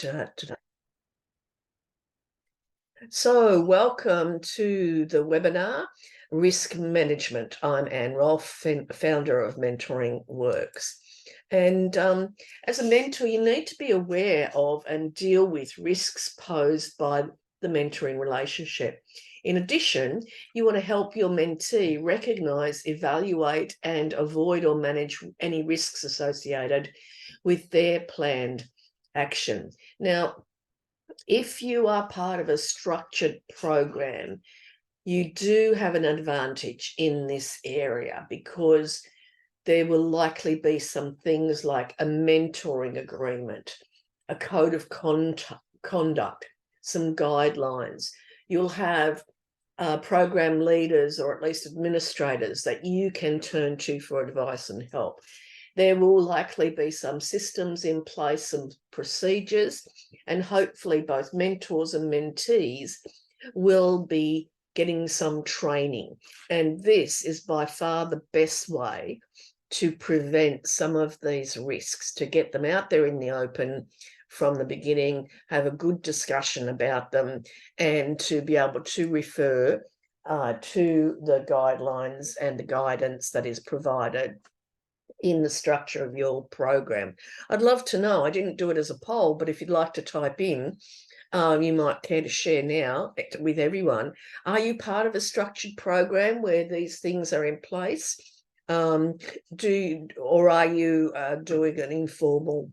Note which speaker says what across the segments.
Speaker 1: today. So welcome to the webinar, Risk Management. I'm Anne Rolfe, founder of Mentoring Works. And as a mentor, you need to be aware of and deal with risks posed by the mentoring relationship. In addition, you want to help your mentee recognize, evaluate, and avoid or manage any risks associated with their planned action. Now, if you are part of a structured program, you do have an advantage in this area because there will likely be some things like a mentoring agreement, a code of conduct, some guidelines. You'll have program leaders or at least administrators that you can turn to for advice and help. There will likely be some systems in place, some procedures, and hopefully both mentors and mentees will be getting some training. And this is by far the best way to prevent some of these risks, to get them out there in the open from the beginning, have a good discussion about them, and to be able to refer to the guidelines and the guidance that is provided in the structure of your program. I'd love to know, I didn't do it as a poll, but if you'd like to type in, you might care to share now with everyone. Are you part of a structured program where these things are in place? Or are you doing an informal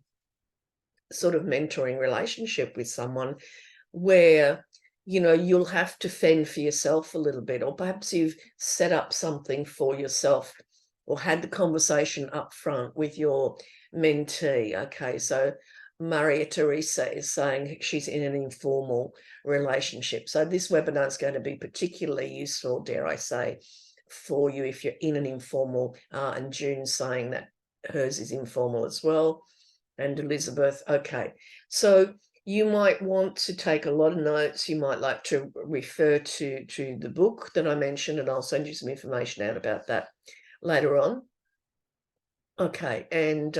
Speaker 1: sort of mentoring relationship with someone where, you know, you'll have to fend for yourself a little bit, or perhaps you've set up something for yourself or had the conversation up front with your mentee? Okay, so Maria Teresa is saying she's in an informal relationship. So this webinar is going to be particularly useful, dare I say, for you if you're in an informal, and June's saying that hers is informal as well, and Elizabeth. Okay, so you might want to take a lot of notes. You might like to refer to the book that I mentioned, and I'll send you some information out about that later on. Okay, and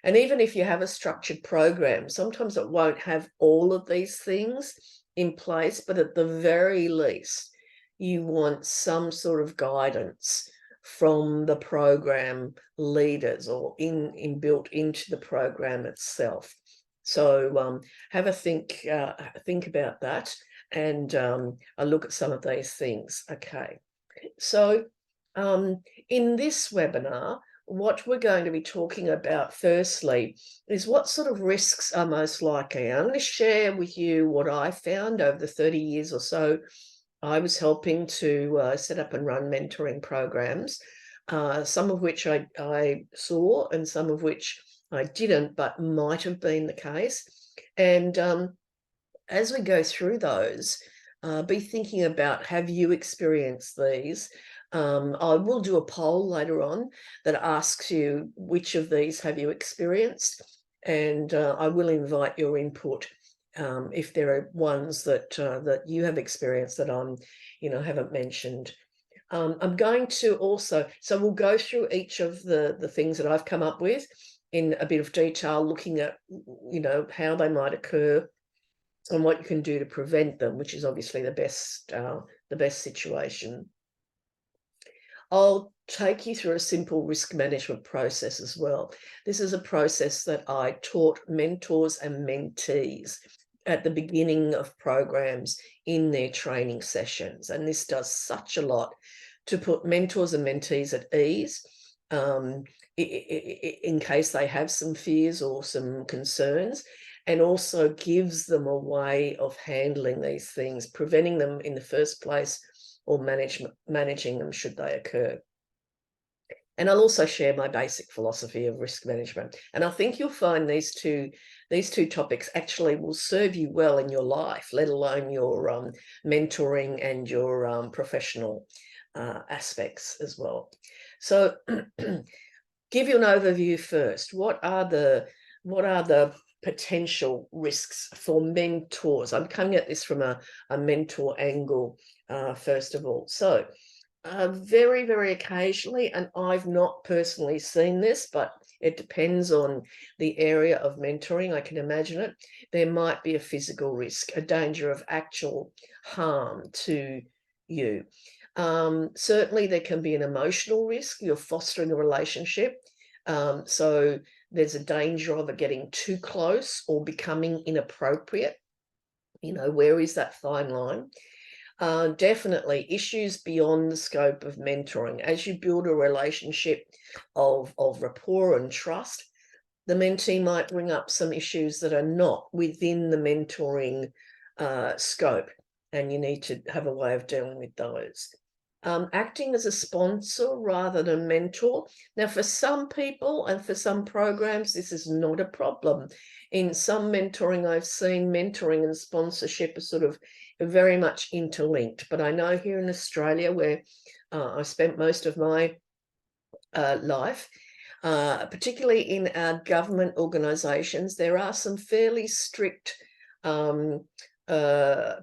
Speaker 1: even if you have a structured program, sometimes it won't have all of these things in place, but at the very least, you want some sort of guidance from the program leaders or built into the program itself. So have a think about that, and I look at some of these things. Okay, so in this webinar, what we're going to be talking about firstly is what sort of risks are most likely. I'm going to share with you what I found over the 30 years or so I was helping to set up and run mentoring programs, some of which I saw and some of which I didn't, but might have been the case. And as we go through those, be thinking about, have you experienced these? I will do a poll later on that asks you which of these have you experienced, and I will invite your input if there are ones that you have experienced that I'm, haven't mentioned. I'm going to also, so we'll go through each of the things that I've come up with in a bit of detail, looking at, how they might occur and what you can do to prevent them, which is obviously the best situation. I'll take you through a simple risk management process as well. This is a process that I taught mentors and mentees at the beginning of programs in their training sessions. And this does such a lot to put mentors and mentees at ease, in case they have some fears or some concerns, and also gives them a way of handling these things, preventing them in the first place, or managing them should they occur. And I'll also share my basic philosophy of risk management. And I think you'll find these two topics actually will serve you well in your life, let alone your mentoring and your professional aspects as well. So give you an overview first. What are the potential risks for mentors? I'm coming at this from a mentor angle, first of all. So very, very occasionally, and I've not personally seen this, but It depends on the area of mentoring. I can imagine it. There might be a physical risk, a danger of actual harm to you. Certainly there can be an emotional risk. You're fostering a relationship. So there's a danger of it getting too close or becoming inappropriate. Where is that fine line? Definitely issues beyond the scope of mentoring. As you build a relationship of rapport and trust, the mentee might bring up some issues that are not within the mentoring scope, and you need to have a way of dealing with those. Acting as a sponsor rather than mentor. Now, for some people and for some programs, this is not a problem. In some mentoring, I've seen mentoring and sponsorship are sort of very much interlinked. But I know here in Australia, where I spent most of my life, particularly in our government organisations, there are some fairly strict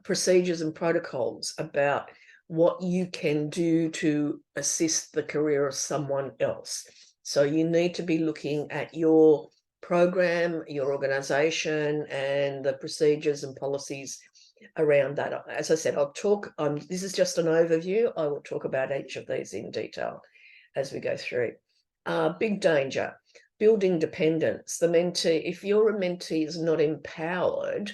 Speaker 1: procedures and protocols about what you can do to assist the career of someone else. So you need to be looking at your program, your organisation, and the procedures and policies around that. As I said, I'll talk, this is just an overview. I will talk about each of these in detail as we go through. Big danger, building dependence. The mentee, if your mentee is not empowered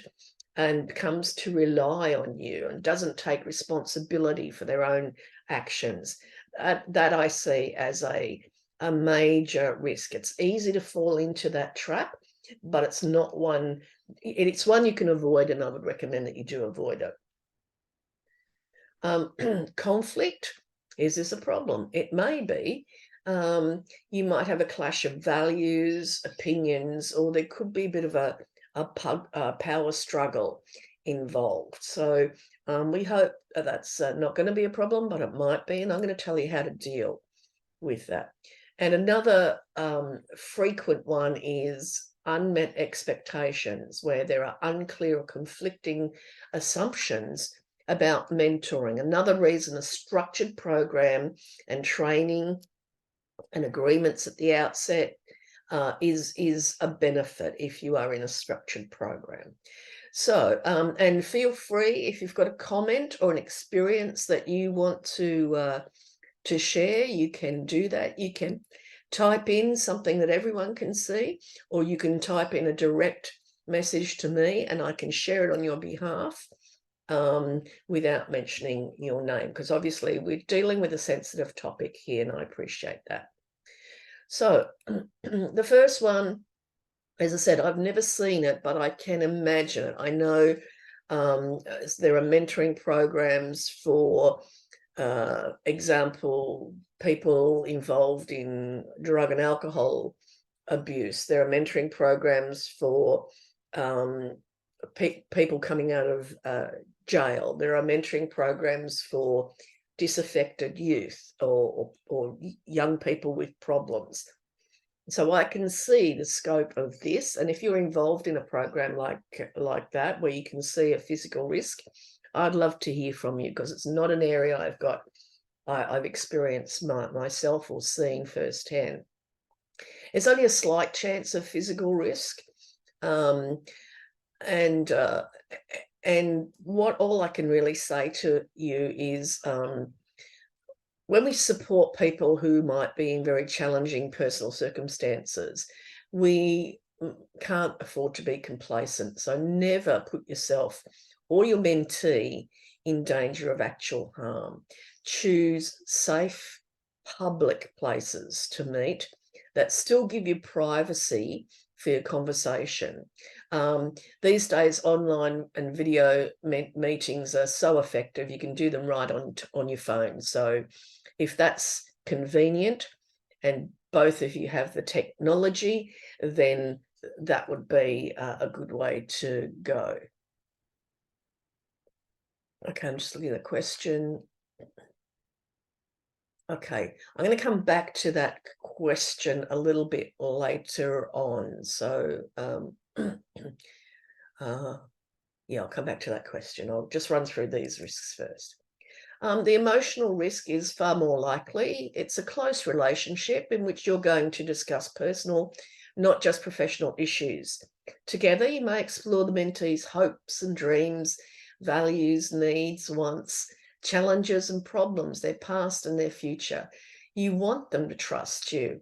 Speaker 1: and comes to rely on you and doesn't take responsibility for their own actions, that I see as a major risk. It's easy to fall into that trap, but it's not one, it's one you can avoid, and I would recommend that you do avoid it. Conflict, is this a problem? It may be. You might have a clash of values, opinions, or there could be a bit of a power struggle involved. So we hope that's not going to be a problem, but it might be, and I'm going to tell you how to deal with that. And another frequent one is unmet expectations, where there are unclear or conflicting assumptions about mentoring. Another reason a structured program and training and agreements at the outset is a benefit if you are in a structured program. So, and feel free, if you've got a comment or an experience that you want to share, you can do that. You can type in something that everyone can see, or you can type in a direct message to me and I can share it on your behalf without mentioning your name, because obviously we're dealing with a sensitive topic here, and I appreciate that. So the first one, as I said, I've never seen it, but I can imagine it. I know there are mentoring programs for example, people involved in drug and alcohol abuse. There are mentoring programs for people coming out of jail. There are mentoring programs for disaffected youth or young people with problems. So I can see the scope of this. And if you're involved in a program like that, where you can see a physical risk, I'd love to hear from you, because it's not an area I've experienced myself or seen firsthand. It's only a slight chance of physical risk. And what all I can really say to you is when we support people who might be in very challenging personal circumstances, we can't afford to be complacent. So never put yourself or your mentee in danger of actual harm. Choose safe public places to meet that still give you privacy for your conversation. These days, online and video meetings are so effective. You can do them right on your phone. So if that's convenient and both of you have the technology, then that would be a good way to go. Okay, I'm just looking at the question. Okay, I'm going to come back to that question a little bit later on. So, yeah, I'll come back to that question. I'll just run through these risks first. The emotional risk is far more likely. It's a close relationship in which you're going to discuss personal, not just professional issues. Together, you may explore the mentee's hopes and dreams, values, needs, wants, challenges and problems, their past and their future. You want them to trust you,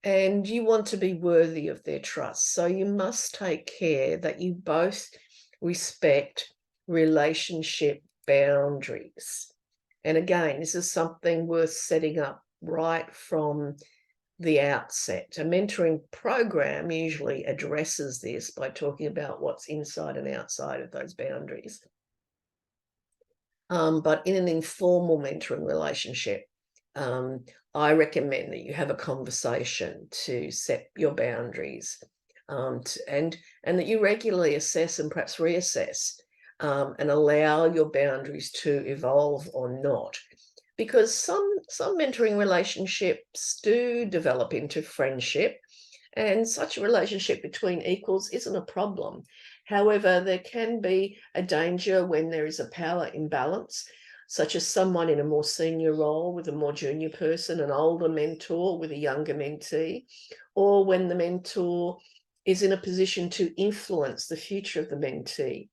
Speaker 1: and you want to be worthy of their trust. So you must take care that you both respect relationship boundaries. And again, this is something worth setting up right from the outset. A mentoring program usually addresses this by talking about what's inside and outside of those boundaries. But in an informal mentoring relationship, I recommend that you have a conversation to set your boundaries, and that you regularly assess and perhaps reassess, and allow your boundaries to evolve or not. Because some mentoring relationships do develop into friendship, and such a relationship between equals isn't a problem. However, there can be a danger when there is a power imbalance, such as someone in a more senior role with a more junior person, an older mentor with a younger mentee, or when the mentor is in a position to influence the future of the mentee.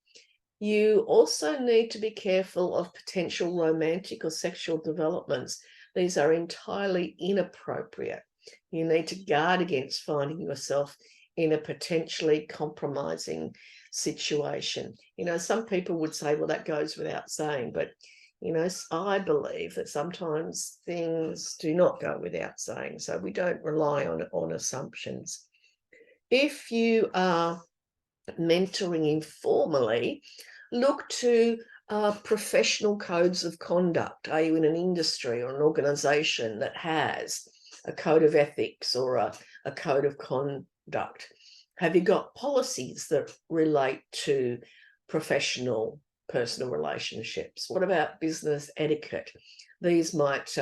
Speaker 1: You also need to be careful of potential romantic or sexual developments. These are entirely inappropriate. You need to guard against finding yourself in a potentially compromising situation. Some people would say, well, that goes without saying, but I believe that sometimes things do not go without saying, so we don't rely on assumptions. If you are mentoring informally, look to professional codes of conduct. Are you in an industry or an organization that has a code of ethics or a code of conduct? Have you got policies that relate to professional personal relationships? What about business etiquette? These might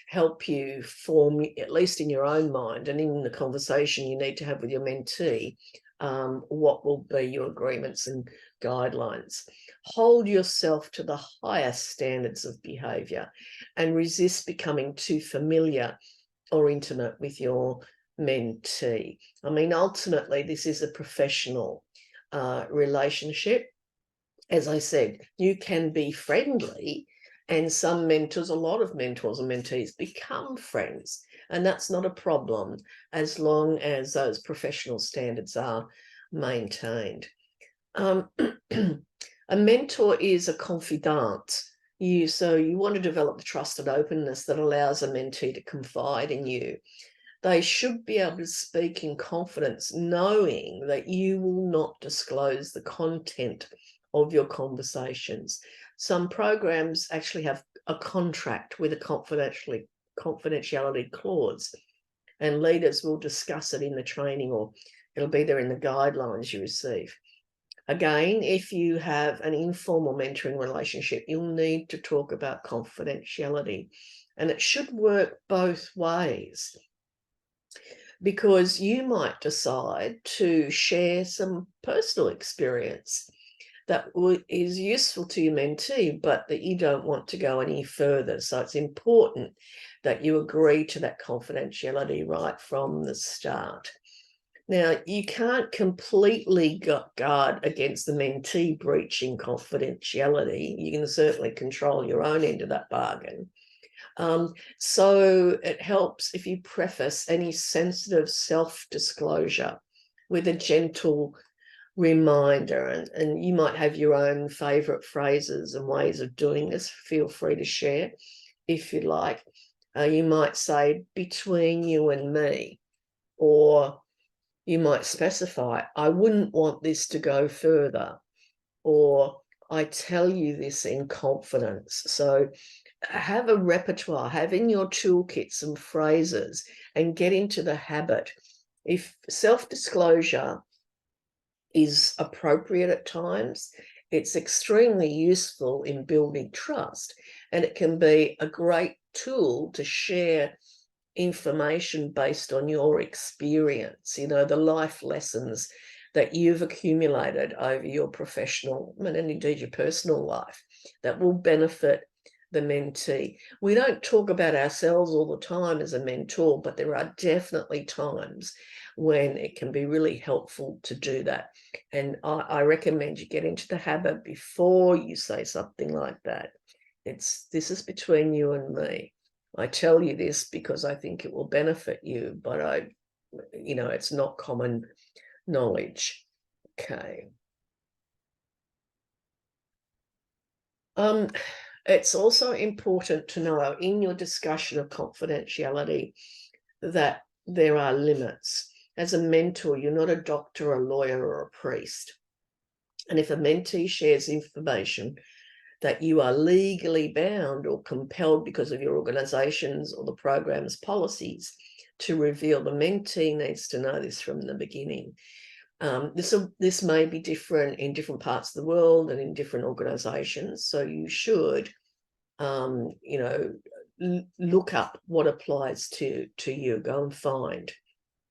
Speaker 1: help you form, at least in your own mind and in the conversation you need to have with your mentee, what will be your agreements and guidelines. Hold yourself to the highest standards of behavior and resist becoming too familiar or intimate with your mentee. I mean, ultimately, this is a professional relationship. As I said, you can be friendly, and some mentors, a lot of mentors and mentees become friends, and that's not a problem as long as those professional standards are maintained. A mentor is a confidant. So you want to develop the trust and openness that allows a mentee to confide in you. They should be able to speak in confidence, knowing that you will not disclose the content of your conversations. Some programs actually have a contract with a confidentiality clause, and leaders will discuss it in the training, or it'll be there in the guidelines you receive. Again, if you have an informal mentoring relationship, you'll need to talk about confidentiality, and it should work both ways, because you might decide to share some personal experience that is useful to your mentee, but that you don't want to go any further. So it's important that you agree to that confidentiality right from the start. Now, you can't completely guard against the mentee breaching confidentiality. You can certainly control your own end of that bargain. So it helps if you preface any sensitive self-disclosure with a gentle reminder, and you might have your own favorite phrases and ways of doing this. Feel free to share if you like. You might say, between you and me, or you might specify, I wouldn't want this to go further, or I tell you this in confidence. So have a repertoire, have in your toolkit some phrases, and get into the habit. If self-disclosure is appropriate at times, it's extremely useful in building trust, and it can be a great tool to share information based on your experience, the life lessons that you've accumulated over your professional and indeed your personal life that will benefit the mentee. We don't talk about ourselves all the time as a mentor, but there are definitely times when it can be really helpful to do that. And I recommend you get into the habit before you say something like that. This is between you and me. I tell you this because I think it will benefit you, but it's not common knowledge. Okay. It's also important to know in your discussion of confidentiality that there are limits. As a mentor, you're not a doctor, a lawyer, or a priest. And if a mentee shares information that you are legally bound or compelled because of your organization's or the program's policies to reveal, the mentee needs to know this from the beginning. This may be different in different parts of the world and in different organizations, so you should look up what applies to you. Go and find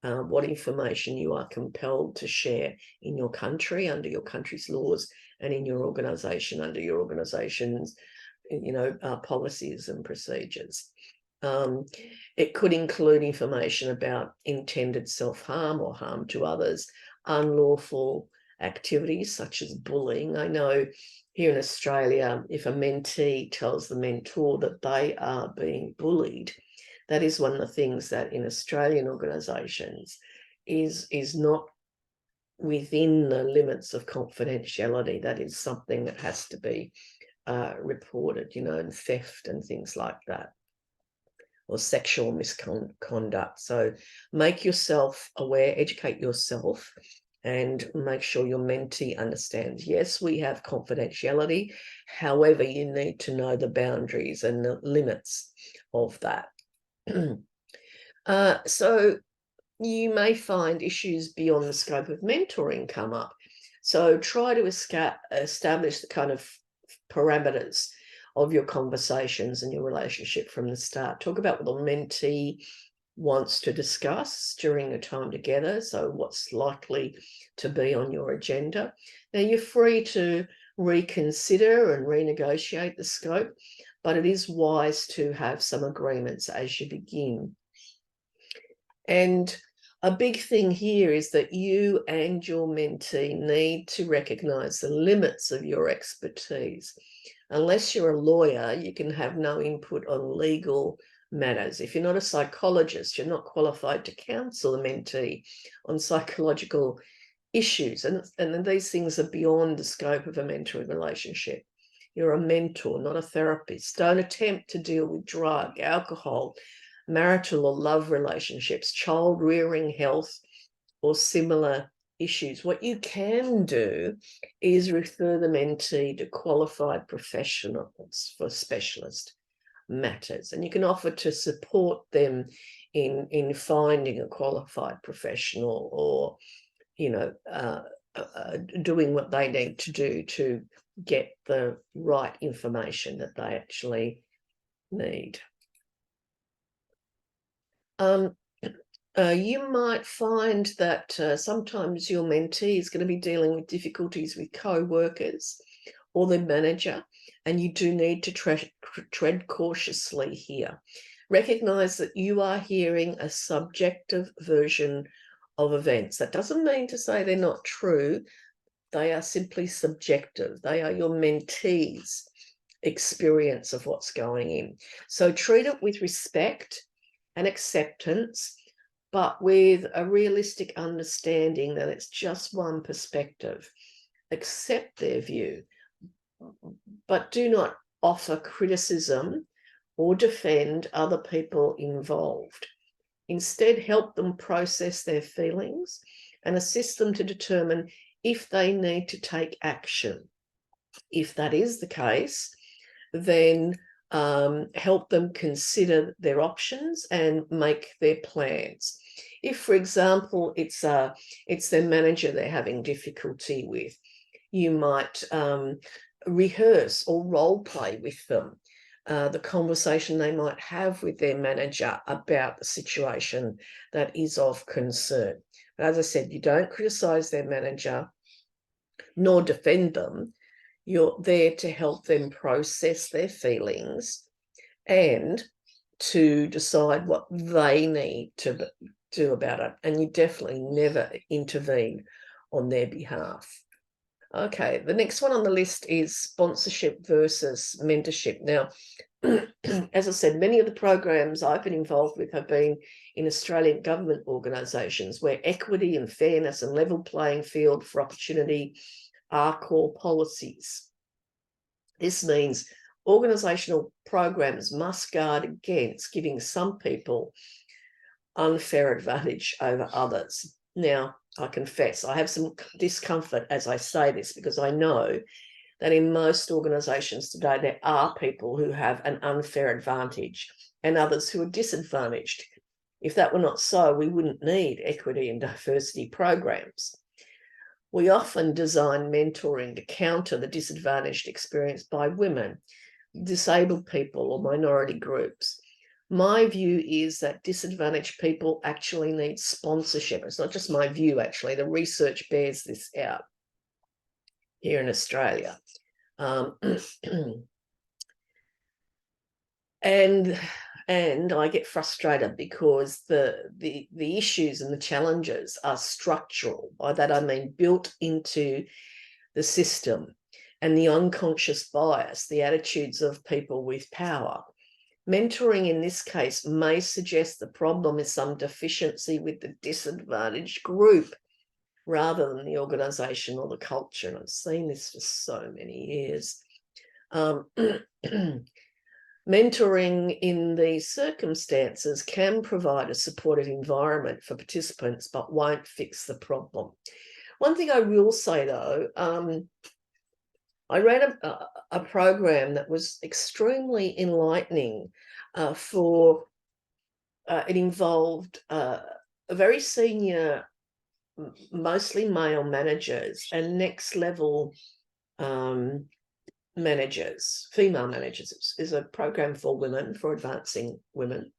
Speaker 1: what information you are compelled to share in your country under your country's laws, and in your organization under your organization's policies and procedures. It could include information about intended self-harm or harm to others, unlawful activities such as bullying. I know here in Australia, if a mentee tells the mentor that they are being bullied, that is one of the things that in Australian organisations is not within the limits of confidentiality. That is something that has to be reported, and theft and things like that, or sexual misconduct. So make yourself aware, educate yourself, and make sure your mentee understands. Yes, we have confidentiality. However, you need to know the boundaries and the limits of that. So you may find issues beyond the scope of mentoring come up. So try to establish the kind of parameters of your conversations and your relationship from the start. Talk about what the mentee wants to discuss during the time together, so what's likely to be on your agenda. Now, you're free to reconsider and renegotiate the scope, but it is wise to have some agreements as you begin. And a big thing here is that you and your mentee need to recognize the limits of your expertise. Unless you're a lawyer, you can have no input on legal matters. If you're not a psychologist, you're not qualified to counsel a mentee on psychological issues. And these things are beyond the scope of a mentoring relationship. You're a mentor, not a therapist. Don't attempt to deal with drug, alcohol, marital or love relationships, child rearing, health, or similar issues. What you can do is refer the mentee to qualified professionals for specialist matters, and you can offer to support them in finding a qualified professional, or doing what they need to do to get the right information that they actually need. You might find that sometimes your mentee is going to be dealing with difficulties with co-workers or their manager, and you do need to tread cautiously here. Recognize that you are hearing a subjective version of events. That doesn't mean to say they're not true. They are simply subjective. They are your mentee's experience of what's going in. So treat it with respect and acceptance, but with a realistic understanding that it's just one perspective. Accept their view, but do not offer criticism or defend other people involved. Instead, help them process their feelings and assist them to determine if they need to take action. If that is the case, then help them consider their options and make their plans. If, for example, it's their manager they're having difficulty with, you might rehearse or role play with them the conversation they might have with their manager about the situation that is of concern. But as I said, you don't criticize their manager nor defend them. You're there to help them process their feelings and to decide what they need to do about it. And you definitely never intervene on their behalf. Okay, the next one on the list is sponsorship versus mentorship. Now, as I said, many of the programs I've been involved with have been in Australian government organisations where equity and fairness and level playing field for opportunity are core policies. This means organisational programs must guard against giving some people unfair advantage over others. Now, I confess, I have some discomfort as I say this, because I know that in most organisations today, there are people who have an unfair advantage and others who are disadvantaged. If that were not so, we wouldn't need equity and diversity programs. We often design mentoring to counter the disadvantaged experienced by women, disabled people, or minority groups. My view is that disadvantaged people actually need sponsorship. It's not just my view, actually. The research bears this out here in Australia. And I get frustrated because the issues and the challenges are structural. By that I mean built into the system, and the unconscious bias, the attitudes of people with power. Mentoring in this case may suggest the problem is some deficiency with the disadvantaged group rather than the organisation or the culture. And I've seen this for so many years. Mentoring in these circumstances can provide a supportive environment for participants, but won't fix the problem. One thing I will say, though, I ran a program that was extremely enlightening for it involved a very senior, mostly male managers and next level managers, female managers. Is a program for women, for advancing women.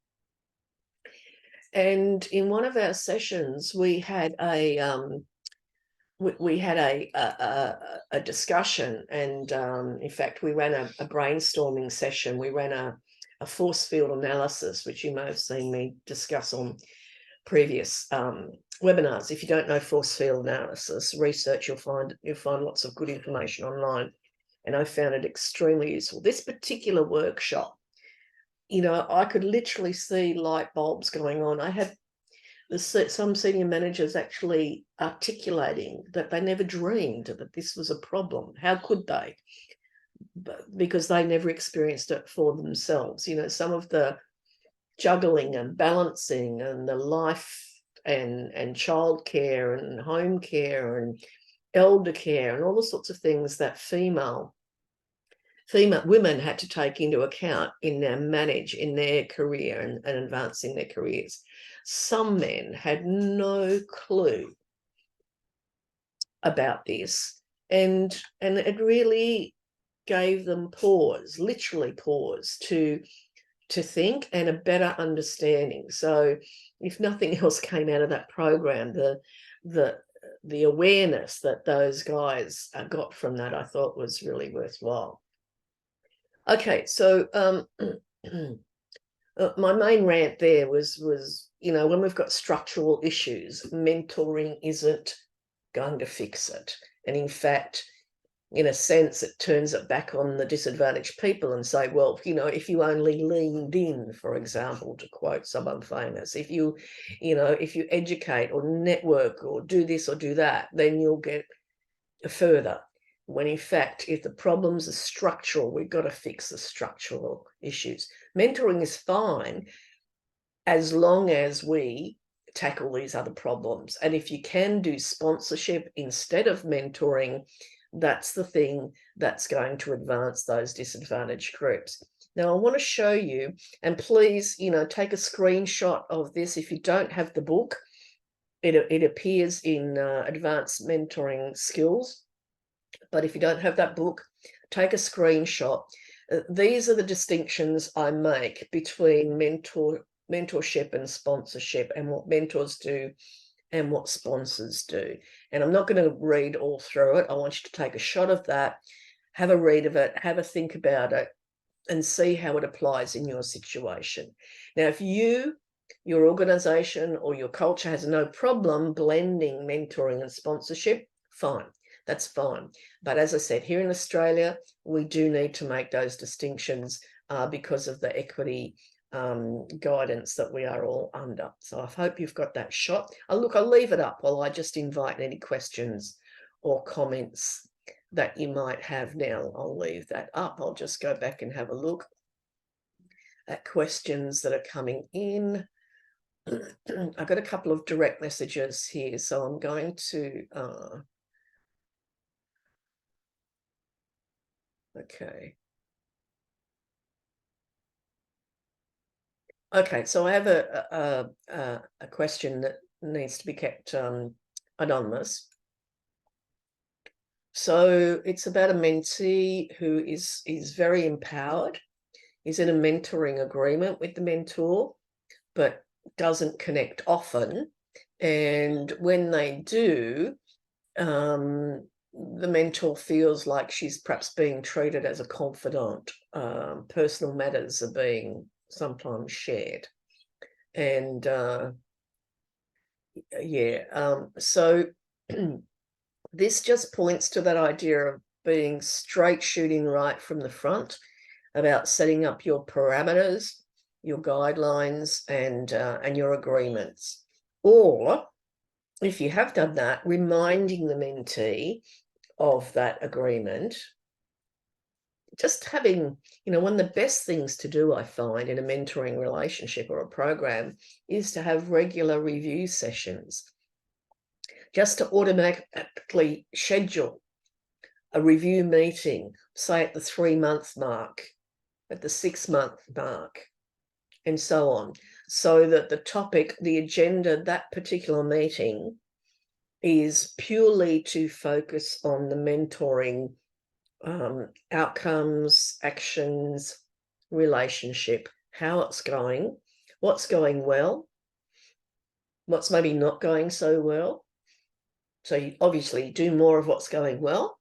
Speaker 1: And in one of our sessions, we had a discussion, and in fact, we ran a brainstorming session. We ran a force field analysis, which you may have seen me discuss on previous webinars. If you don't know force field analysis, research, you'll find lots of good information online. And I found it extremely useful. This particular workshop, you know, I could literally see light bulbs going on. I had some senior managers actually articulating that they never dreamed that this was a problem. How could they? Because they never experienced it for themselves. You know, some of the juggling and balancing and the life and childcare and home care and elder care and all the sorts of things that female women had to take into account in their career and advancing their careers. Some men had no clue about this, and it really gave them pause, literally pause, to think and a better understanding. So if nothing else came out of that program, the awareness that those guys got from that, I thought was really worthwhile. Okay, so my main rant there was, you know, when we've got structural issues, mentoring isn't going to fix it. And in fact, in a sense, it turns it back on the disadvantaged people and say, well, you know, if you only leaned in, for example, to quote someone famous, if you educate or network or do this or do that, then you'll get further. When in fact, if the problems are structural, we've got to fix the structural issues. Mentoring is fine as long as we tackle these other problems. And if you can do sponsorship instead of mentoring, that's the thing that's going to advance those disadvantaged groups. Now, I want to show you, and please, you know, take a screenshot of this. If you don't have the book, it appears in Advanced Mentoring Skills. But if you don't have that book, take a screenshot. These are the distinctions I make between mentorship and sponsorship, and what mentors do and what sponsors do. And I'm not going to read all through it. I want you to take a shot of that have a read of it, have a think about it, and see how it applies in your situation. Now, if your organization or your culture has no problem blending mentoring and sponsorship, fine, that's fine. But as I said, here in Australia, we do need to make those distinctions because of the equity guidance that we are all under. So I hope you've got that shot. Look, I'll leave it up while I just invite any questions or comments that you might have now. I'll leave that up. I'll just go back and have a look at questions that are coming in. I've got a couple of direct messages here, so I'm going to okay, so I have a question that needs to be kept anonymous. So it's about a mentee who is very empowered, is in a mentoring agreement with the mentor, but doesn't connect often. And when they do, the mentor feels like she's perhaps being treated as a confidant. Personal matters are being sometimes shared. And so this just points to that idea of being straight shooting right from the front, about setting up your parameters, your guidelines, and your agreements. Or if you have done that, reminding the mentee of that agreement. Just having, one of the best things to do, I find, in a mentoring relationship or a program is to have regular review sessions. Just to automatically schedule a review meeting, say at the 3-month mark, at the 6-month mark, and so on, so that the topic, the agenda, that particular meeting is purely to focus on the mentoring outcomes, actions, relationship, how it's going, what's going well, what's maybe not going so well. So you obviously do more of what's going well,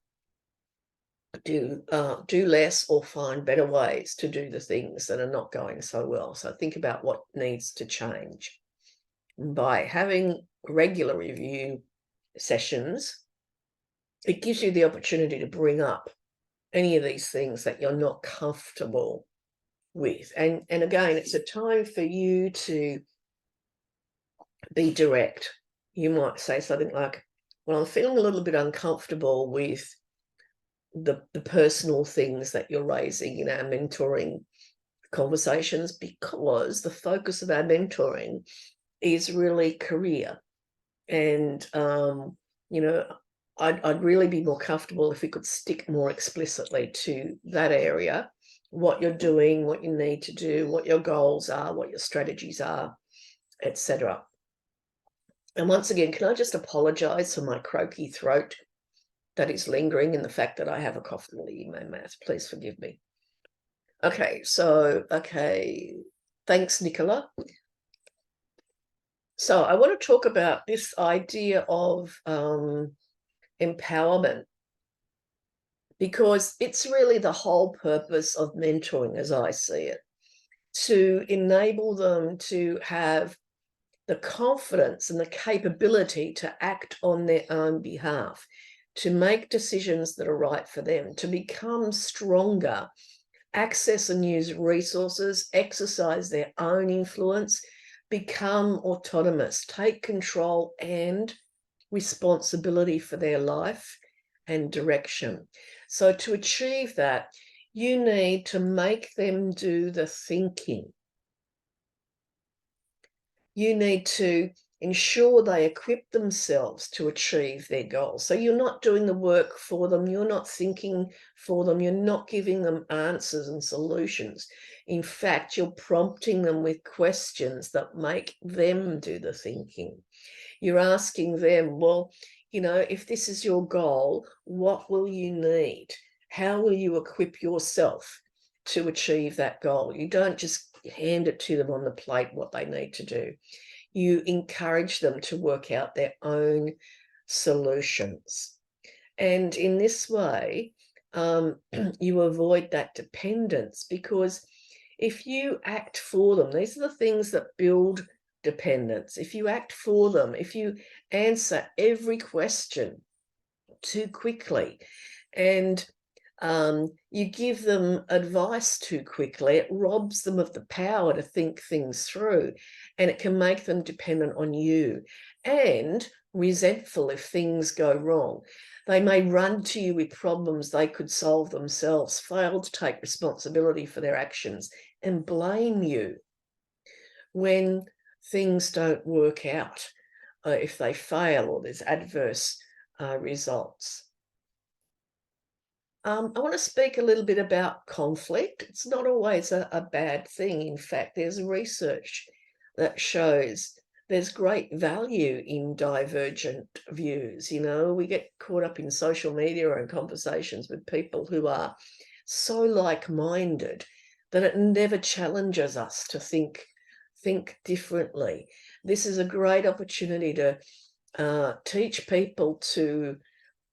Speaker 1: do less, or find better ways to do the things that are not going so well. So think about what needs to change. And by having regular review sessions, it gives you the opportunity to bring up any of these things that you're not comfortable with. And again, it's a time for you to be direct. You might say something like, well, I'm feeling a little bit uncomfortable with the personal things that you're raising in our mentoring conversations, because the focus of our mentoring is really career. And, I'd really be more comfortable if we could stick more explicitly to that area, what you're doing, what you need to do, what your goals are, what your strategies are, etc. And once again, can I just apologize for my croaky throat that is lingering, and the fact that I have a cough in my mouth? Please forgive me. Okay, thanks, Nicola. So I want to talk about this idea of empowerment, because it's really the whole purpose of mentoring, as I see it, to enable them to have the confidence and the capability to act on their own behalf, to make decisions that are right for them, to become stronger, access and use resources, exercise their own influence, become autonomous, take control and responsibility for their life and direction. So to achieve that, you need to make them do the thinking. You need to ensure they equip themselves to achieve their goals. So you're not doing the work for them, you're not thinking for them, you're not giving them answers and solutions. In fact, you're prompting them with questions that make them do the thinking. You're asking them, well, if this is your goal, what will you need? How will you equip yourself to achieve that goal? You don't just hand it to them on the plate, what they need to do. You encourage them to work out their own solutions. And in this way, you avoid that dependence, because if you act for them, these are the things that build dependence. If you act for them, if you answer every question too quickly, and you give them advice too quickly, it robs them of the power to think things through, and it can make them dependent on you and resentful if things go wrong. They may run to you with problems they could solve themselves, fail to take responsibility for their actions, and blame you when things don't work out, if they fail or there's adverse results. I want to speak a little bit about conflict. It's not always a bad thing. In fact, there's research that shows there's great value in divergent views. You know, we get caught up in social media and conversations with people who are so like-minded that it never challenges us to think differently. This is a great opportunity to teach people to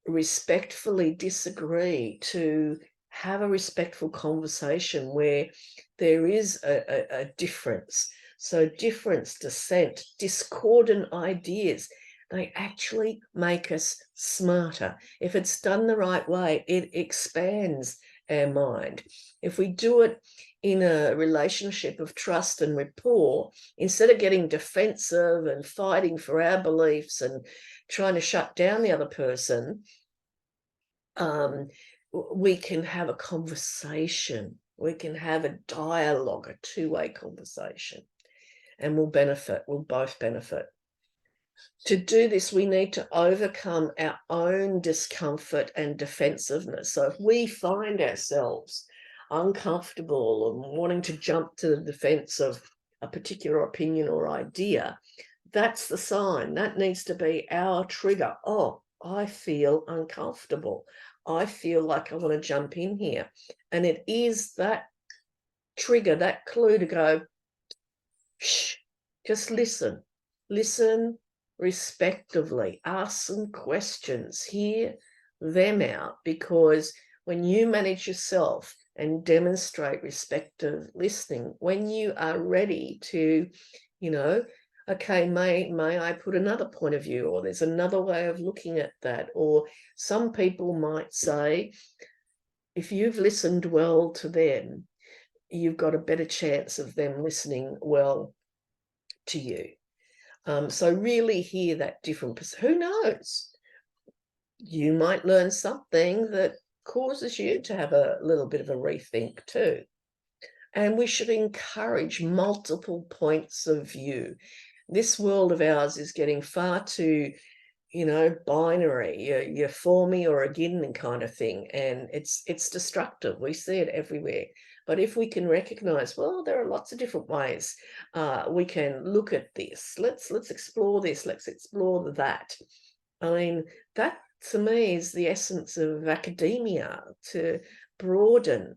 Speaker 1: respectfully disagree, to have a respectful conversation where there is a difference. So difference, dissent, discordant ideas, they actually make us smarter. If it's done the right way, it expands our mind. If we do it in a relationship of trust and rapport, instead of getting defensive and fighting for our beliefs and trying to shut down the other person, we can have a conversation. We can have a dialogue, a two-way conversation, and we'll both benefit. To do this, we need to overcome our own discomfort and defensiveness. So if we find ourselves uncomfortable and wanting to jump to the defense of a particular opinion or idea, that's the sign. That needs to be our trigger. Oh, I feel uncomfortable. I feel like I want to jump in here. And it is that trigger, that clue to go, shh, just listen. Listen respectively. Ask some questions. Hear them out, because when you manage yourself and demonstrate respective listening, when you are ready to, you know, okay, may I put another point of view, or there's another way of looking at that. Or some people might say, if you've listened well to them, you've got a better chance of them listening well to you. So really hear that different person. Who knows? You might learn something that causes you to have a little bit of a rethink too. And we should encourage multiple points of view. This world of ours is getting far too, binary. You're for me or against me kind of thing, and it's destructive. We see it everywhere. But if we can recognize, well, there are lots of different ways we can look at this. Let's explore this. Let's explore that. I mean, that to me is the essence of academia, to broaden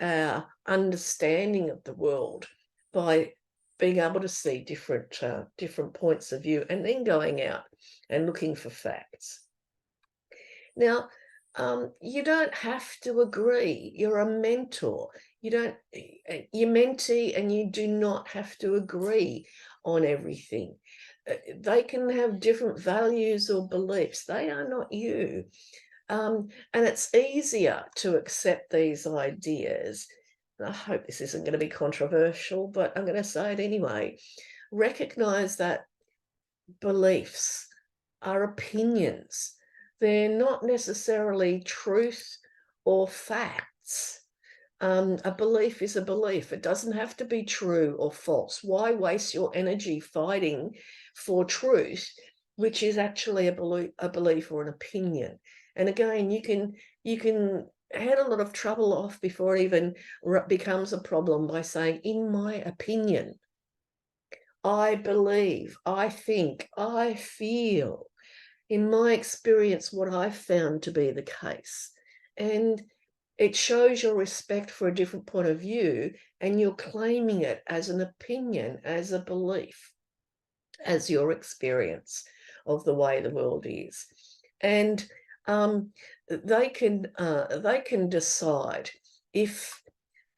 Speaker 1: our understanding of the world by being able to see different points of view, and then going out and looking for facts. Now, you don't have to agree. You're a mentor. You're mentee, and you do not have to agree on everything. They can have different values or beliefs. They are not you. And it's easier to accept these ideas. I hope this isn't going to be controversial, but I'm going to say it anyway. Recognize that beliefs are opinions. They're not necessarily truth or facts. A belief is a belief. It doesn't have to be true or false. Why waste your energy fighting for truth, which is actually a belief or an opinion? And again, you can head a lot of trouble off before it even becomes a problem by saying, in my opinion, I believe, I think, I feel, in my experience, what I've found to be the case. And it shows your respect for a different point of view, and you're claiming it as an opinion, as a belief, as your experience of the way the world is. And They can decide if,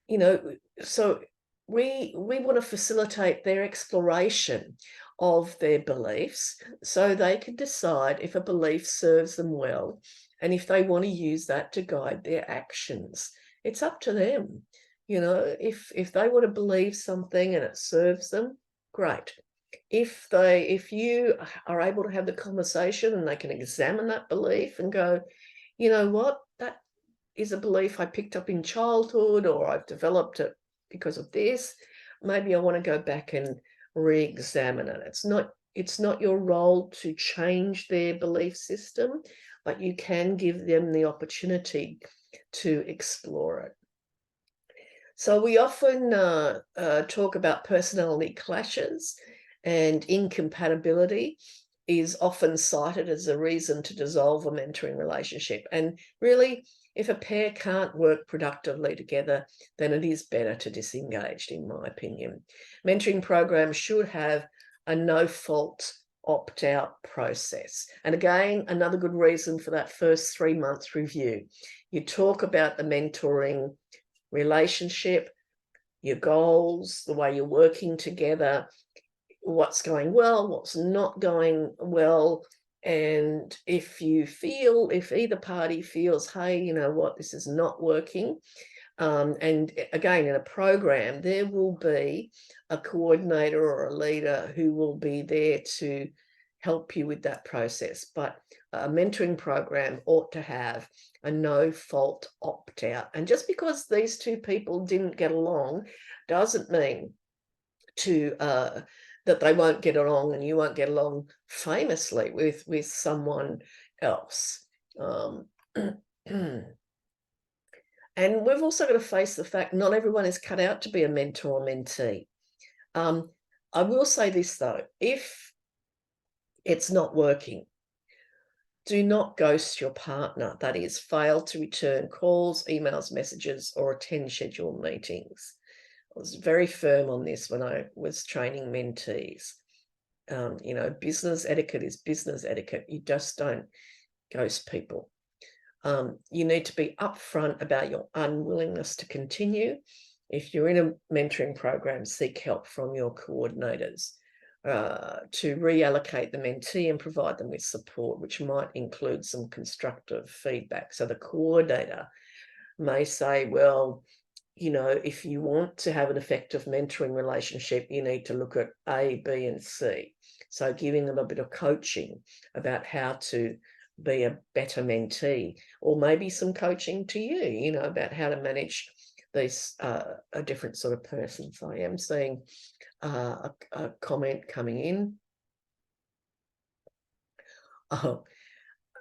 Speaker 1: you know, so we want to facilitate their exploration of their beliefs so they can decide if a belief serves them well and if they want to use that to guide their actions. It's up to them. If they want to believe something and it serves them, great. If you are able to have the conversation and they can examine that belief and go, you know what, that is a belief I picked up in childhood, or I've developed it because of this. Maybe I want to go back and re-examine it. It's not your role to change their belief system, but you can give them the opportunity to explore it. So we often talk about personality clashes, and incompatibility is often cited as a reason to dissolve a mentoring relationship. And really, if a pair can't work productively together, then it is better to disengage, in my opinion. Mentoring programs should have a no-fault opt-out process. And again, another good reason for that first 3 months review. You talk about the mentoring relationship, your goals, the way you're working together, what's going well, what's not going well. And if either party feels, hey, you know what, this is not working. And again, in a program, there will be a coordinator or a leader who will be there to help you with that process. But a mentoring program ought to have a no-fault opt-out. And just because these two people didn't get along doesn't mean that they won't get along and you won't get along famously with someone else. And we've also got to face the fact not everyone is cut out to be a mentor or mentee. I will say this, though, if it's not working, do not ghost your partner. That is, fail to return calls, emails, messages, or attend scheduled meetings. I was very firm on this when I was training mentees. Business etiquette is business etiquette. You just don't ghost people. You need to be upfront about your unwillingness to continue. If you're in a mentoring program, seek help from your coordinators to reallocate the mentee and provide them with support, which might include some constructive feedback. So the coordinator may say, well, if you want to have an effective mentoring relationship, you need to look at A, B, and C. So giving them a bit of coaching about how to be a better mentee, or maybe some coaching to you, about how to manage these a different sort of person. So I am seeing a comment coming in.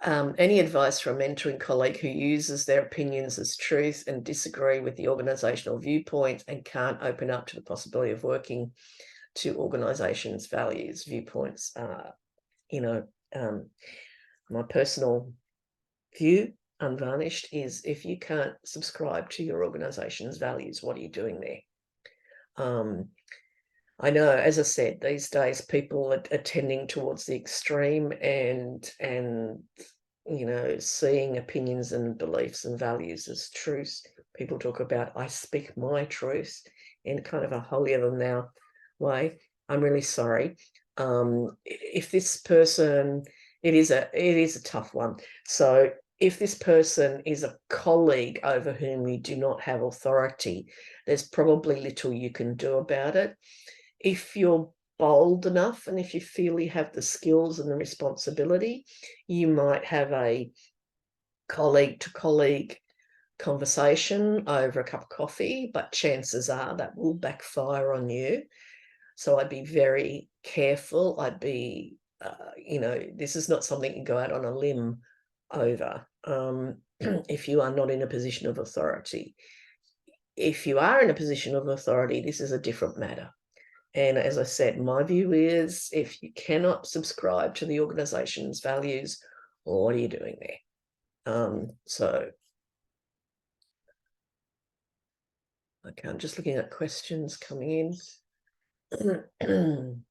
Speaker 1: Any advice from a mentoring colleague who uses their opinions as truth and disagree with the organisational viewpoint and can't open up to the possibility of working to organisations' values, viewpoints? My personal view, unvarnished, is if you can't subscribe to your organisation's values, what are you doing there? I know, as I said, these days people are tending towards the extreme and seeing opinions and beliefs and values as truth. People talk about, I speak my truth, in kind of a holier-than-thou way. I'm really sorry. If this person, it is a tough one. So if this person is a colleague over whom you do not have authority, there's probably little you can do about it. If you're bold enough and if you feel you have the skills and the responsibility, you might have a colleague-to-colleague conversation over a cup of coffee, but chances are that will backfire on you. So I'd be very careful. I'd be, this is not something you go out on a limb over if you are not in a position of authority. If you are in a position of authority, this is a different matter. And as I said, my view is if you cannot subscribe to the organisation's values, well, what are you doing there? Okay, I'm just looking at questions coming in.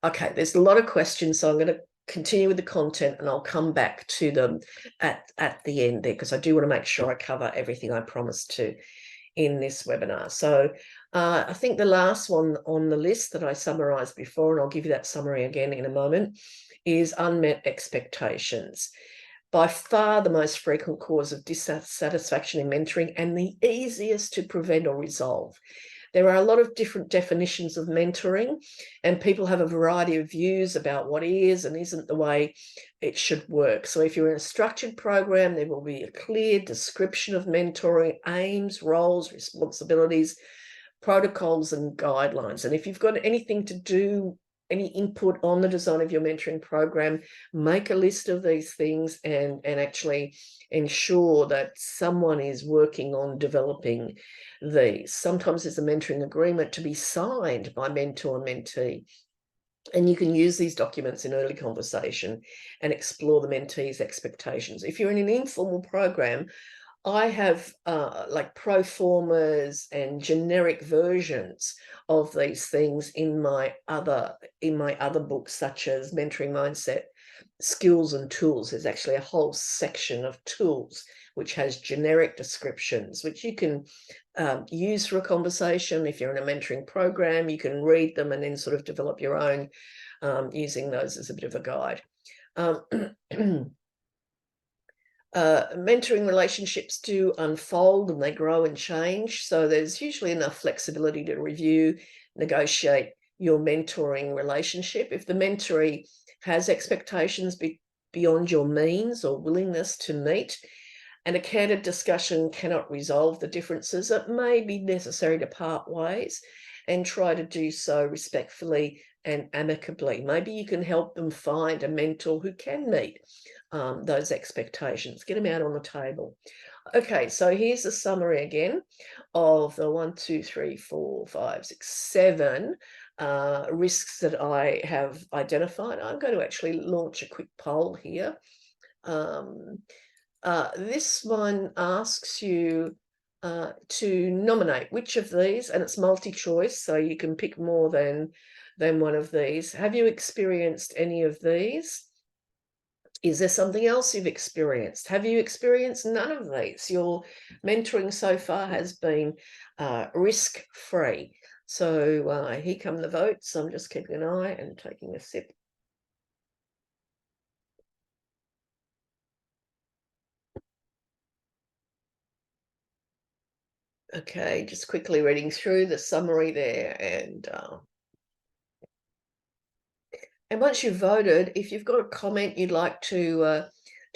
Speaker 1: Okay, there's a lot of questions, so I'm going to continue with the content, and I'll come back to them at the end there, because I do want to make sure I cover everything I promised to in this webinar. So I think the last one on the list that I summarized before, and I'll give you that summary again in a moment, is unmet expectations. By far the most frequent cause of dissatisfaction in mentoring, and the easiest to prevent or resolve. There are a lot of different definitions of mentoring, and people have a variety of views about what is and isn't the way it should work. So if you're in a structured program, there will be a clear description of mentoring, aims, roles, responsibilities, protocols, and guidelines. And if you've got anything to do, any input on the design of your mentoring program, make a list of these things and actually ensure that someone is working on developing these. Sometimes there's a mentoring agreement to be signed by mentor and mentee, and you can use these documents in early conversation and explore the mentee's expectations. If you're in an informal program, I have like pro formas and generic versions of these things in my other books, such as Mentoring Mindset, Skills and Tools. There's actually a whole section of tools which has generic descriptions, which you can use for a conversation. If you're in a mentoring program, you can read them and then sort of develop your own, using those as a bit of a guide. Mentoring relationships do unfold and they grow and change. So there's usually enough flexibility to review, negotiate your mentoring relationship. If the mentoree has expectations beyond your means or willingness to meet, and a candid discussion cannot resolve the differences, it may be necessary to part ways and try to do so respectfully and amicably. Maybe you can help them find a mentor who can meet those expectations, get them out on the table. Okay, so here's a summary again of the 1, 2, 3, 4, 5, 6, 7 risks that I have identified. I'm going to actually launch a quick poll here. This one asks you to nominate which of these, and it's multi-choice, so you can pick more than one of these. Have you experienced any of these? Is there something else you've experienced? Have you experienced none of these? Your mentoring so far has been risk-free. So here come the votes. I'm just keeping an eye and taking a sip. Okay, just quickly reading through the summary there, and once you've voted, if you've got a comment you'd like to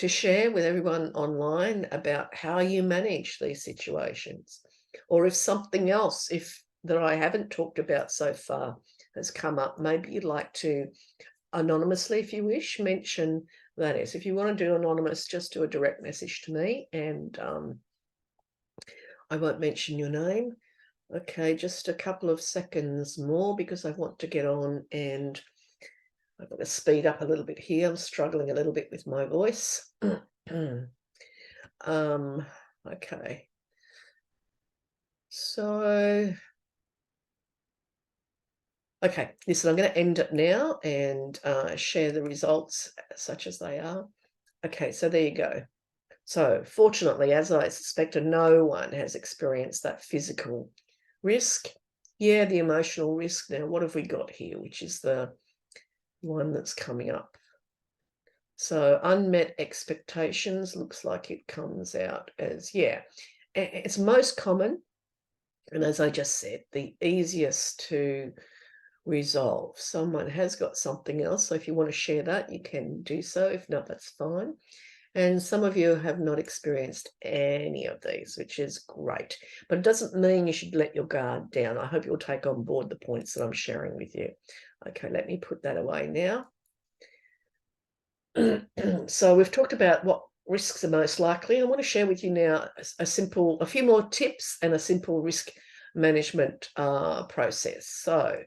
Speaker 1: share with everyone online about how you manage these situations, or if something else that I haven't talked about so far has come up, maybe you'd like to anonymously, if you wish, mention that is. If you want to do anonymous, just do a direct message to me, and I won't mention your name. Okay, just a couple of seconds more because I want to get on, and I've got to speed up a little bit here. I'm struggling a little bit with my voice. Okay. So, okay, listen, I'm going to end it now and share the results such as they are. Okay, so there you go. So fortunately, as I suspected, no one has experienced that physical risk. Yeah, the emotional risk. Now, what have we got here, which is the one that's coming up? So unmet expectations looks like it comes out as, yeah, it's most common. And as I just said, the easiest to resolve. Someone has got something else. So if you want to share that, you can do so. If not, that's fine. And some of you have not experienced any of these, which is great. But it doesn't mean you should let your guard down. I hope you'll take on board the points that I'm sharing with you. Okay, let me put that away now. So we've talked about what risks are most likely. I want to share with you now a few more tips and a simple risk management process. So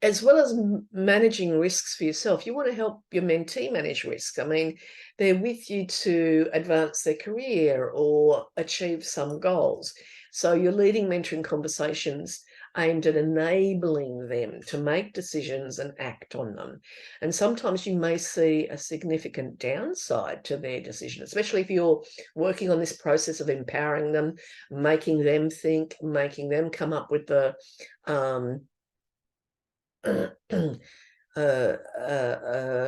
Speaker 1: as well as managing risks for yourself, you want to help your mentee manage risks. I mean, they're with you to advance their career or achieve some goals. So your leading mentoring conversations aimed at enabling them to make decisions and act on them. And sometimes you may see a significant downside to their decision, especially if you're working on this process of empowering them, making them think, making them come up with the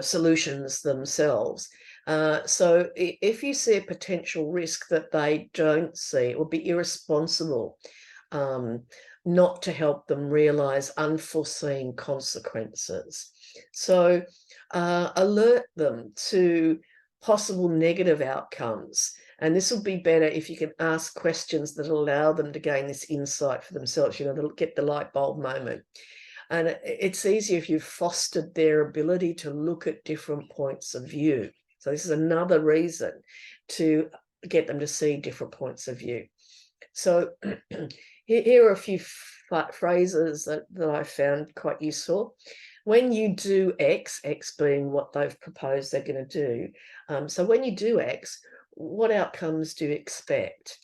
Speaker 1: solutions themselves. So if you see a potential risk that they don't see, it would be irresponsible not to help them realize unforeseen consequences. So alert them to possible negative outcomes. And this will be better if you can ask questions that allow them to gain this insight for themselves, they'll get the light bulb moment. And it's easier if you've fostered their ability to look at different points of view. So this is another reason to get them to see different points of view. So here are a few phrases that I found quite useful. When you do X, X being what they've proposed they're going to do. So when you do X, what outcomes do you expect?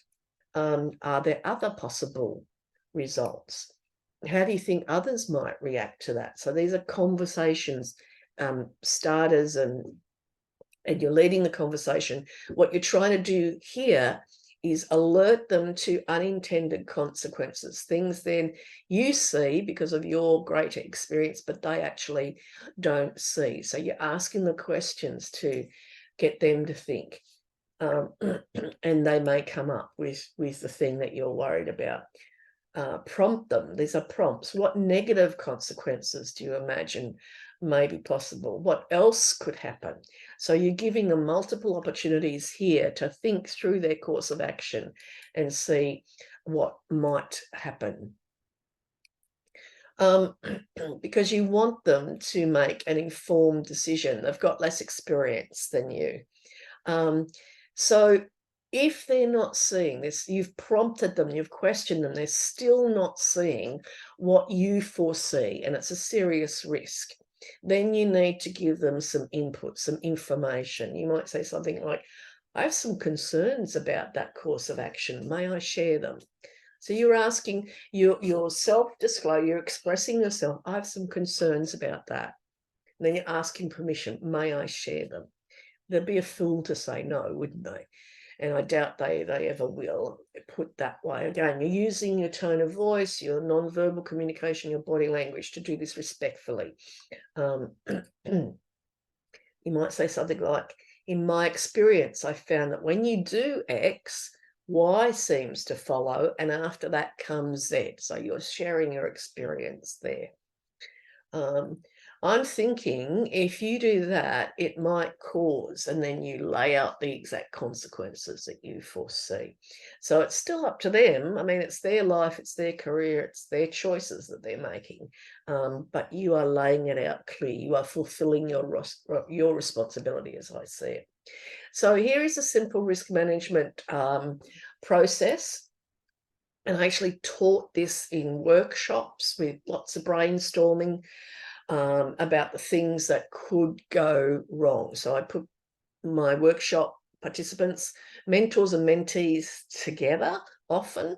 Speaker 1: Are there other possible results? How do you think others might react to that? So these are conversations starters, and you're leading the conversation. What you're trying to do here is alert them to unintended consequences, things then you see because of your greater experience, but they actually don't see. So you're asking the questions to get them to think, and they may come up with the thing that you're worried about. Prompt them. These are prompts. What negative consequences do you imagine may be possible? What else could happen? So you're giving them multiple opportunities here to think through their course of action and see what might happen. Because you want them to make an informed decision. They've got less experience than you. So if they're not seeing this, you've prompted them, you've questioned them, they're still not seeing what you foresee, and it's a serious risk, then you need to give them some input, some information. You might say something like, I have some concerns about that course of action. May I share them? So you're asking, your self-disclosure, you're expressing yourself, I have some concerns about that. And then you're asking permission, may I share them? They'd be a fool to say no, wouldn't they? And I doubt they ever will, put that way. Again, you're using your tone of voice, your non-verbal communication, your body language to do this respectfully. You might say something like, in my experience, I found that when you do X, Y seems to follow, and after that comes Z. So you're sharing your experience there. I'm thinking if you do that, it might cause, and then you lay out the exact consequences that you foresee. So it's still up to them. I mean, it's their life, it's their career, it's their choices that they're making. But you are laying it out clear. You are fulfilling your responsibility, as I see it. So here is a simple risk management process. And I actually taught this in workshops with lots of brainstorming about the things that could go wrong. So I put my workshop participants, mentors and mentees together often,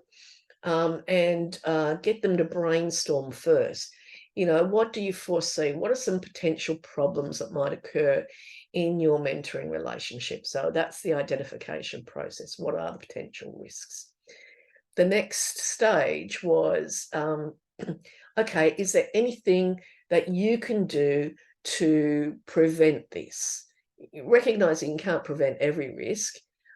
Speaker 1: and get them to brainstorm first. What do you foresee? What are some potential problems that might occur in your mentoring relationship? So that's the identification process. What are the potential risks? The next stage was, okay, is there anything that you can do to prevent this? Recognizing you can't prevent every risk.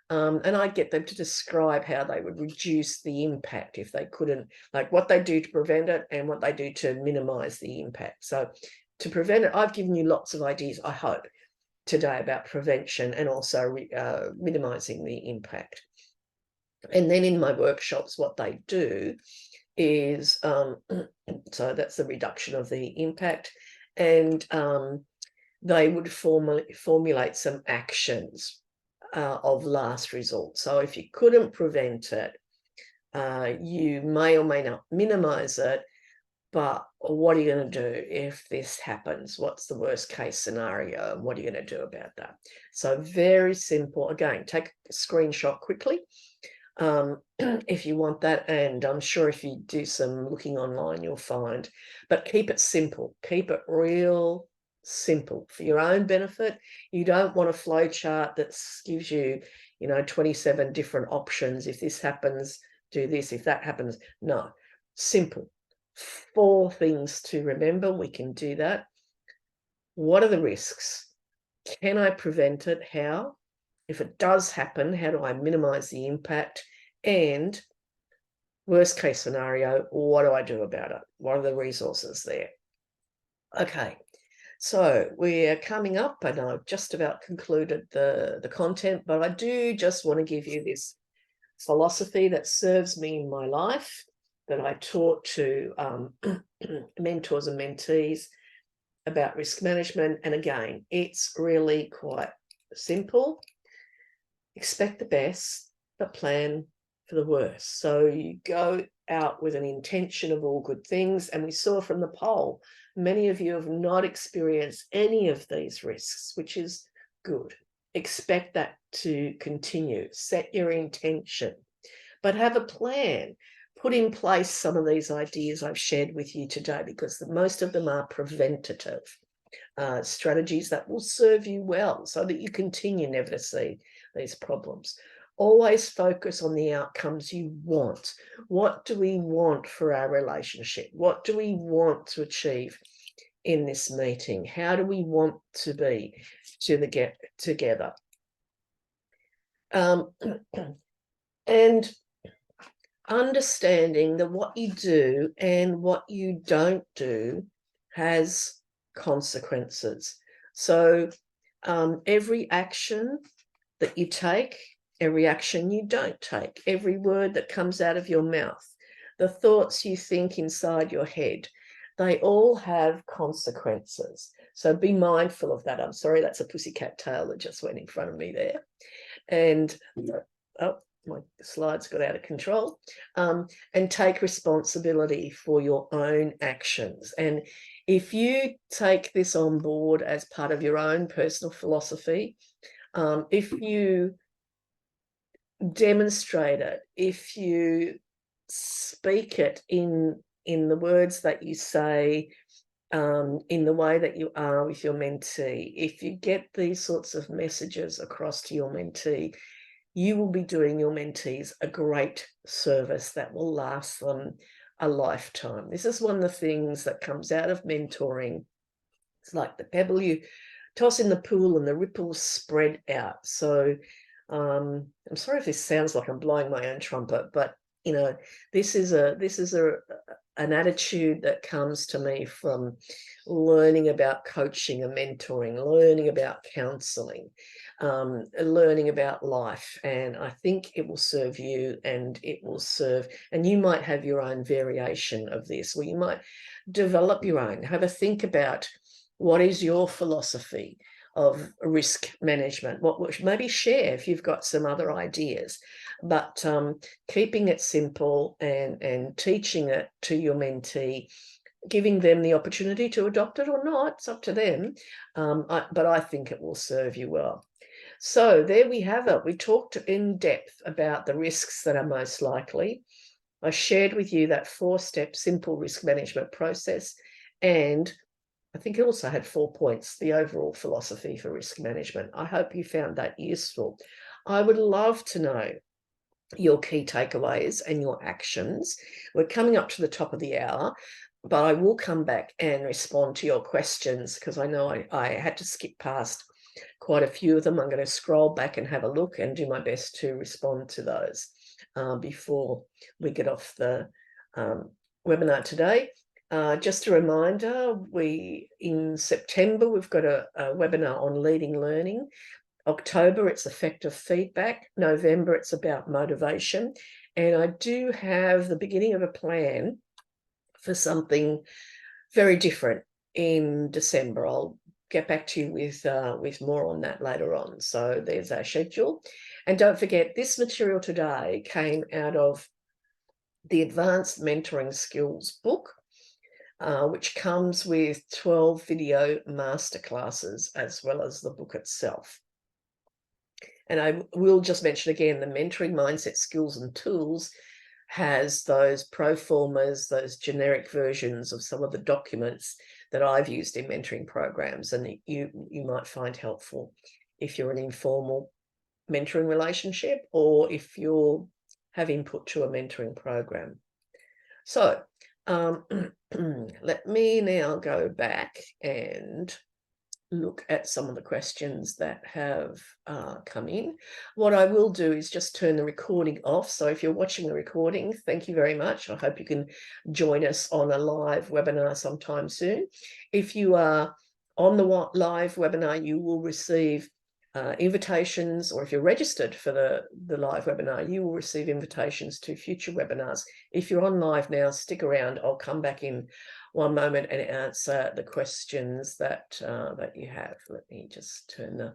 Speaker 1: And I'd get them to describe how they would reduce the impact if they couldn't, like what they do to prevent it and what they do to minimize the impact. So to prevent it, I've given you lots of ideas, I hope, today about prevention and also minimizing the impact. And then in my workshops, what they do is, so that's the reduction of the impact, and they would formulate some actions of last resort. So if you couldn't prevent it, you may or may not minimize it, but what are you going to do if this happens? What's the worst case scenario? What are you going to do about that? So very simple. Again, take a screenshot quickly. if you want that, and I'm sure if you do some looking online, you'll find. But keep it simple. Keep it real simple for your own benefit. You don't want a flow chart that gives you, 27 different options. If this happens, do this. If that happens, no. Simple. 4 things to remember. We can do that. What are the risks? Can I prevent it? How? If it does happen, how do I minimize the impact? And worst case scenario, what do I do about it? What are the resources there? Okay, so we're coming up, and I've just about concluded the content, but I do just want to give you this philosophy that serves me in my life, that I taught to mentors and mentees about risk management. And again, it's really quite simple. Expect the best, but plan for the worst. So you go out with an intention of all good things. And we saw from the poll, many of you have not experienced any of these risks, which is good. Expect that to continue. Set your intention, but have a plan. Put in place some of these ideas I've shared with you today, because most of them are preventative strategies that will serve you well, so that you continue never to see these problems. Always focus on the outcomes you want. What do we want for our relationship? What do we want to achieve in this meeting? How do we want to be together? And understanding that what you do and what you don't do has consequences. So every action that you take, every action you don't take, every word that comes out of your mouth, the thoughts you think inside your head, they all have consequences. So be mindful of that. I'm sorry, that's a pussycat tail that just went in front of me there. And my slides got out of control. And take responsibility for your own actions. And if you take this on board as part of your own personal philosophy, if you demonstrate it, if you speak it in the words that you say, in the way that you are with your mentee, if you get these sorts of messages across to your mentee, you will be doing your mentees a great service that will last them a lifetime. This is one of the things that comes out of mentoring. It's like the pebble you toss in the pool and the ripples spread out. So I'm sorry if this sounds like I'm blowing my own trumpet, but this is an attitude that comes to me from learning about coaching and mentoring, learning about counseling, learning about life. And I think it will serve you, and it will serve, and you might have your own variation of this, or you might develop your own. Have a think about what is your philosophy of risk management. What maybe share if you've got some other ideas, but keeping it simple and teaching it to your mentee, giving them the opportunity to adopt it or not, it's up to them. But I think it will serve you well. So there we have it. We talked in depth about the risks that are most likely. I shared with you that 4-step simple risk management process, and I think it also had 4 points, the overall philosophy for risk management. I hope you found that useful. I would love to know your key takeaways and your actions. We're coming up to the top of the hour, but I will come back and respond to your questions, because I know I had to skip past quite a few of them. I'm going to scroll back and have a look and do my best to respond to those before we get off the webinar today. Just a reminder, in September, we've got a webinar on leading learning. October, it's effective feedback. November, it's about motivation. And I do have the beginning of a plan for something very different in December. I'll get back to you with more on that later on. So there's our schedule. And don't forget, this material today came out of the Advanced Mentoring Skills book, which comes with 12 video masterclasses as well as the book itself. And I will just mention again, the Mentoring Mindset Skills and Tools has those pro formas, those generic versions of some of the documents that I've used in mentoring programs, and you might find helpful if you're an informal mentoring relationship or if you're have input to a mentoring program. So let me now go back and look at some of the questions that have come in. What I will do is just turn the recording off. So if you're watching the recording, thank you very much. I hope you can join us on a live webinar sometime soon. If you are on the live webinar, you will receive invitations, or if you're registered for the live webinar, you will receive invitations to future webinars. If you're on live now, stick around. I'll come back in one moment and answer the questions that that you have. Let me just turn the